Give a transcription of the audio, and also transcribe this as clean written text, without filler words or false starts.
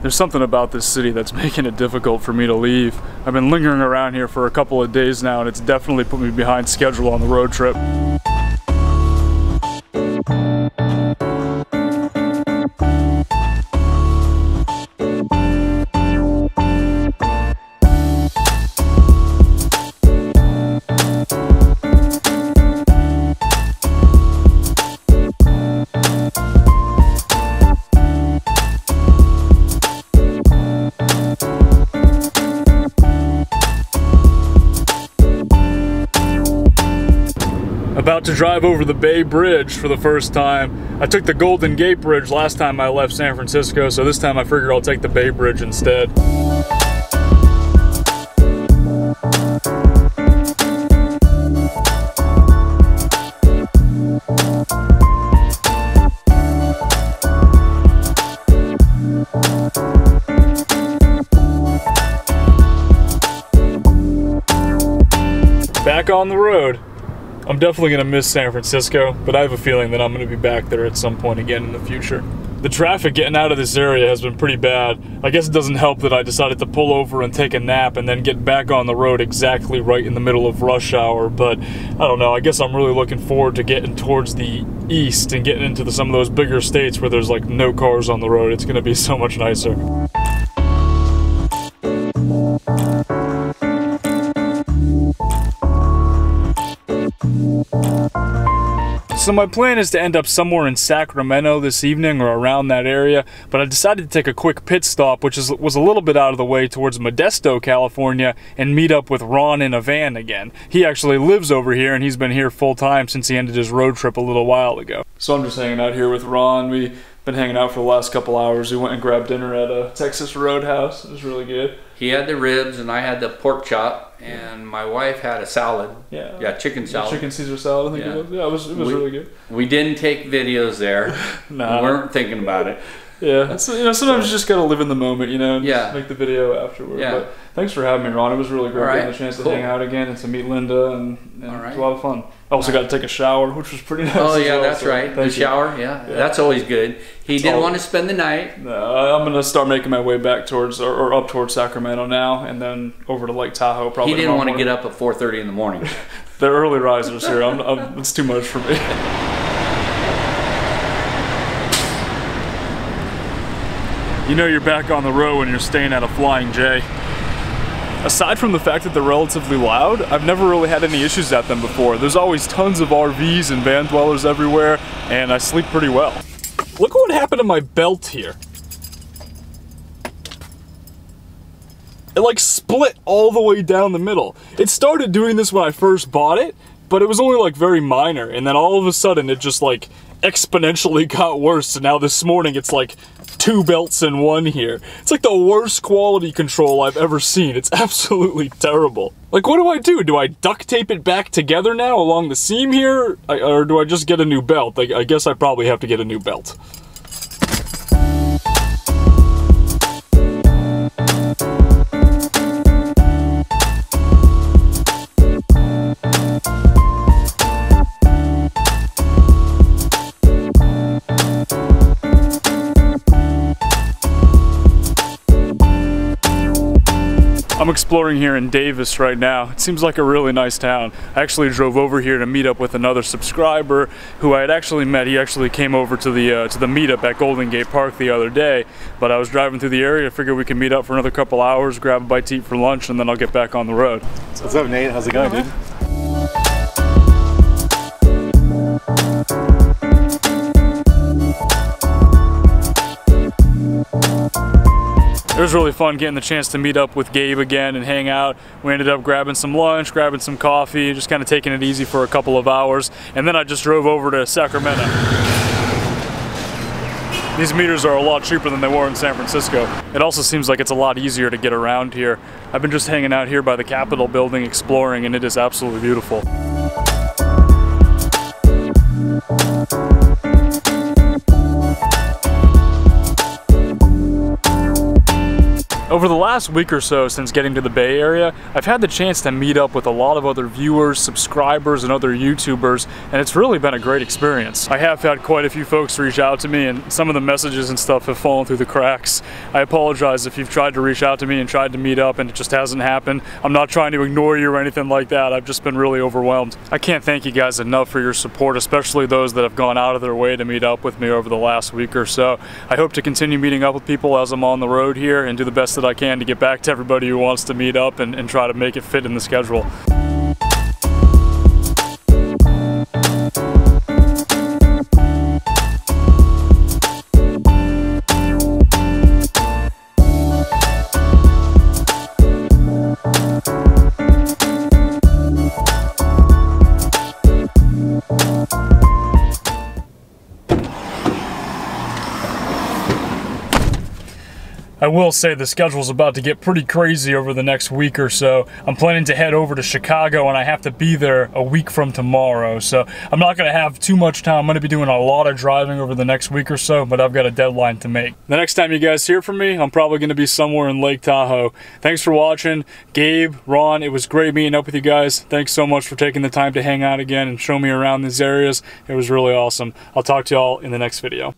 There's something about this city that's making it difficult for me to leave. I've been lingering around here for a couple of days now, and it's definitely put me behind schedule on the road trip. About to drive over the Bay Bridge for the first time. I took the Golden Gate Bridge last time I left San Francisco, so this time I figured I'll take the Bay Bridge instead. Back on the road. I'm definitely going to miss San Francisco, but I have a feeling that I'm going to be back there at some point again in the future. The traffic getting out of this area has been pretty bad. I guess it doesn't help that I decided to pull over and take a nap and then get back on the road exactly right in the middle of rush hour, but I don't know, I guess I'm really looking forward to getting towards the east and getting into some of those bigger states where there's like no cars on the road. It's going to be so much nicer. So my plan is to end up somewhere in Sacramento this evening or around that area, but I decided to take a quick pit stop, which was a little bit out of the way, towards Modesto, California, and meet up with Ron in a van again. He actually lives over here, and he's been here full time since he ended his road trip a little while ago. So I'm just hanging out here with Ron. We've been hanging out for the last couple hours. We went and grabbed dinner at a Texas Roadhouse. It was really good. He had the ribs and I had the pork chop, and my wife had a salad. Yeah, chicken salad. Chicken Caesar salad, I think it was. Yeah, it was really good. We didn't take videos there. Nah. We weren't thinking about it. Yeah, so, you know, sometimes you just gotta live in the moment, you know, and just make the video afterward. Yeah. But thanks for having me, Ron. It was really great getting the chance to hang out again and to meet Linda, and it was a lot of fun. I also got to take a shower, which was pretty nice. Oh yeah, that's right. The shower, yeah, that's always good. He didn't want to spend the night. No, I'm gonna start making my way back towards or up towards Sacramento now, and then over to Lake Tahoe. Probably. He didn't want to get up at 4:30 in the morning. They're early risers here. It's too much for me. You know you're back on the road when you're staying at a Flying J. Aside from the fact that they're relatively loud, I've never really had any issues at them before. There's always tons of RVs and van dwellers everywhere, and I sleep pretty well. Look at what happened to my belt here. It like split all the way down the middle. It started doing this when I first bought it, but it was only like very minor, and then all of a sudden it just like exponentially got worse. So now this morning it's like 2 belts in one here. It's like the worst quality control I've ever seen. It's absolutely terrible. Like, what do? Do I duct tape it back together now along the seam here? Or do I just get a new belt? I guess I probably have to get a new belt. I'm exploring here in Davis right now. It seems like a really nice town. I actually drove over here to meet up with another subscriber who I had actually met. He actually came over to the meetup at Golden Gate Park the other day, but I was driving through the area. I figured we could meet up for another couple hours, grab a bite to eat for lunch, and then I'll get back on the road. What's up, Nate? How's it going, dude? It was really fun getting the chance to meet up with Gabe again and hang out. We ended up grabbing some lunch, grabbing some coffee, just kind of taking it easy for a couple of hours, and then I just drove over to Sacramento. These meters are a lot cheaper than they were in San Francisco. It also seems like it's a lot easier to get around here. I've been just hanging out here by the Capitol building exploring, and it is absolutely beautiful. Over the last week or so since getting to the Bay Area, I've had the chance to meet up with a lot of other viewers, subscribers, and other YouTubers, and it's really been a great experience. I have had quite a few folks reach out to me, and some of the messages and stuff have fallen through the cracks. I apologize if you've tried to reach out to me and tried to meet up and it just hasn't happened. I'm not trying to ignore you or anything like that. I've just been really overwhelmed. I can't thank you guys enough for your support, especially those that have gone out of their way to meet up with me over the last week or so. I hope to continue meeting up with people as I'm on the road here and do the best that I can to get back to everybody who wants to meet up and try to make it fit in the schedule. I will say the schedule's about to get pretty crazy over the next week or so. I'm planning to head over to Chicago and I have to be there a week from tomorrow, so I'm not going to have too much time. I'm going to be doing a lot of driving over the next week or so, but I've got a deadline to make. The next time you guys hear from me, I'm probably going to be somewhere in Lake Tahoe. Thanks for watching. Gabe, Ron, it was great meeting up with you guys. Thanks so much for taking the time to hang out again and show me around these areas. It was really awesome. I'll talk to y'all in the next video.